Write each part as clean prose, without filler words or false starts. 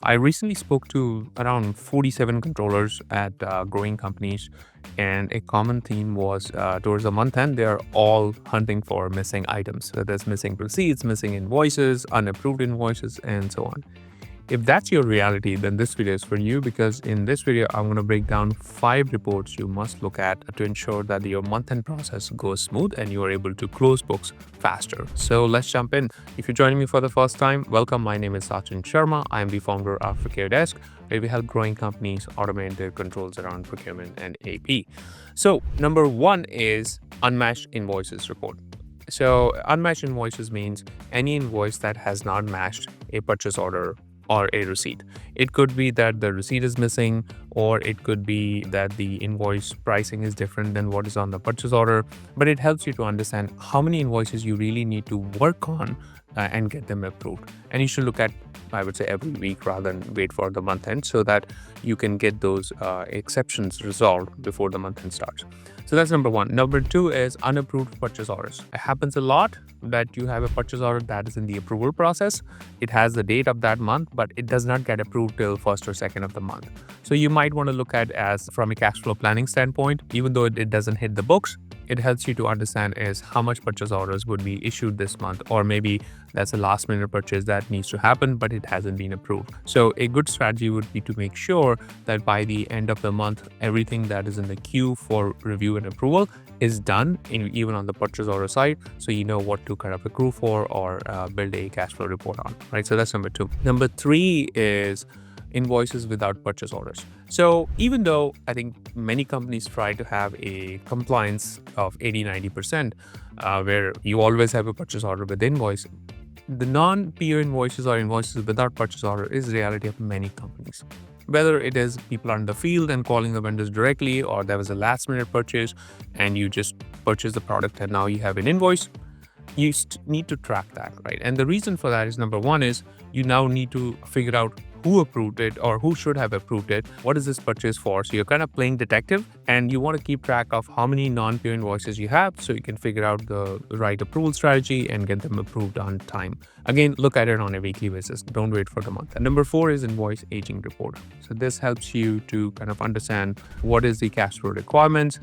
I recently spoke to around 47 controllers at growing companies, and a common theme was towards the month end, they're all hunting for missing items. So there's missing receipts, missing invoices, unapproved invoices, and so on. If that's your reality, then this video is for you because in this video, I'm going to break down 5 reports you must look at to ensure that your month-end process goes smooth and you are able to close books faster. So let's jump in. If you're joining me for the first time, welcome. My name is Sachin Sharma. I am the founder of ProcureDesk, where we help growing companies automate their controls around procurement and AP. So number 1 is Unmatched Invoices report. So unmatched invoices means any invoice that has not matched a purchase order or a receipt. It could be that the receipt is missing, or it could be that the invoice pricing is different than what is on the purchase order, but it helps you to understand how many invoices you really need to work on and get them approved. And you should look at, I would say, every week rather than wait for the month end so that you can get those exceptions resolved before the month end starts. So that's number 1. Number 2 is unapproved purchase orders. It happens a lot that you have a purchase order that is in the approval process. It has the date of that month, but it does not get approved till 1st or 2nd of the month. So you might want to look at as from a cash flow planning standpoint, even though it doesn't hit the books, it helps you to understand is how much purchase orders would be issued this month, or maybe that's a last minute purchase that needs to happen, but it hasn't been approved. So a good strategy would be to make sure that by the end of the month, everything that is in the queue for review and approval is done, even on the purchase order side, so you know what to kind of accrue for or build a cash flow report on, right? So that's number 2. Number 3 is invoices without purchase orders. So even though I think many companies try to have a compliance of 80-90%, where you always have a purchase order with invoice, the non-PO invoices or invoices without purchase order is reality of many companies. Whether it is people are in the field and calling the vendors directly, or there was a last minute purchase and you just purchase the product and now you have an invoice, you need to track that, right? And the reason for that is number 1 is you now need to figure out who approved it or who should have approved it. What is this purchase for? So you're kind of playing detective and you want to keep track of how many non-PO invoices you have so you can figure out the right approval strategy and get them approved on time. Again, look at it on a weekly basis. Don't wait for the month. And number 4 is invoice aging report. So this helps you to kind of understand what is the cash flow requirements,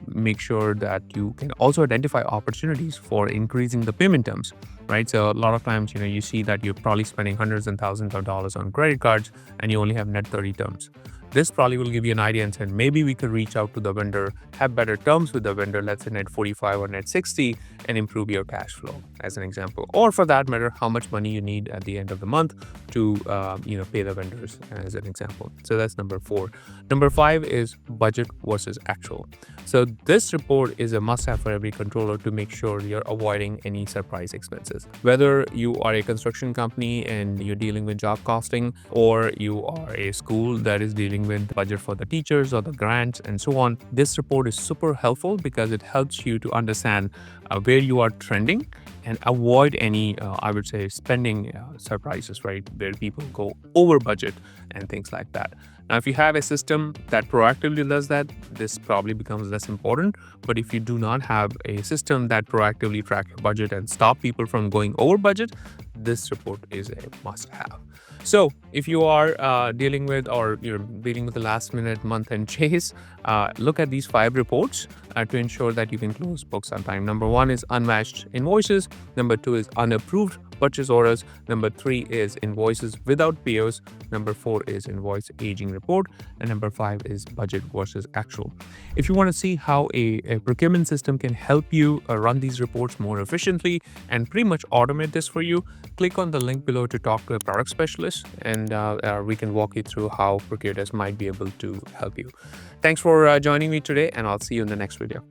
make sure that you can also identify opportunities for increasing the payment terms. Right. So a lot of times, you see that you're probably spending hundreds and thousands of dollars on credit cards and you only have net 30 terms. This probably will give you an idea and say, maybe we could reach out to the vendor, have better terms with the vendor, let's say net 45 or net 60, and improve your cash flow as an example. Or for that matter, how much money you need at the end of the month to pay the vendors as an example. So that's number 4. Number 5 is budget versus actual. So this report is a must-have for every controller to make sure you're avoiding any surprise expenses. Whether you are a construction company and you're dealing with job costing, or you are a school that is dealing with budget for the teachers or the grants and so on, this report is super helpful because it helps you to understand where you are trending and avoid any, I would say, spending surprises, right? Where people go over budget and things like that. Now, if you have a system that proactively does that, this probably becomes less important. But if you do not have a system that proactively tracks your budget and stop people from going over budget, this report is a must-have. So if you are dealing with the last minute month end chase, look at these 5 reports to ensure that you can close books on time. Number 1 is unmatched invoices. Number 2 is unapproved purchase orders. Number 3 is invoices without POs. Number 4 is invoice aging report. And number 5 is budget versus actual. If you want to see how a procurement system can help you run these reports more efficiently and pretty much automate this for you, click on the link below to talk to a product specialist, and we can walk you through how ProcureDesk might be able to help you. Thanks for joining me today, and I'll see you in the next video.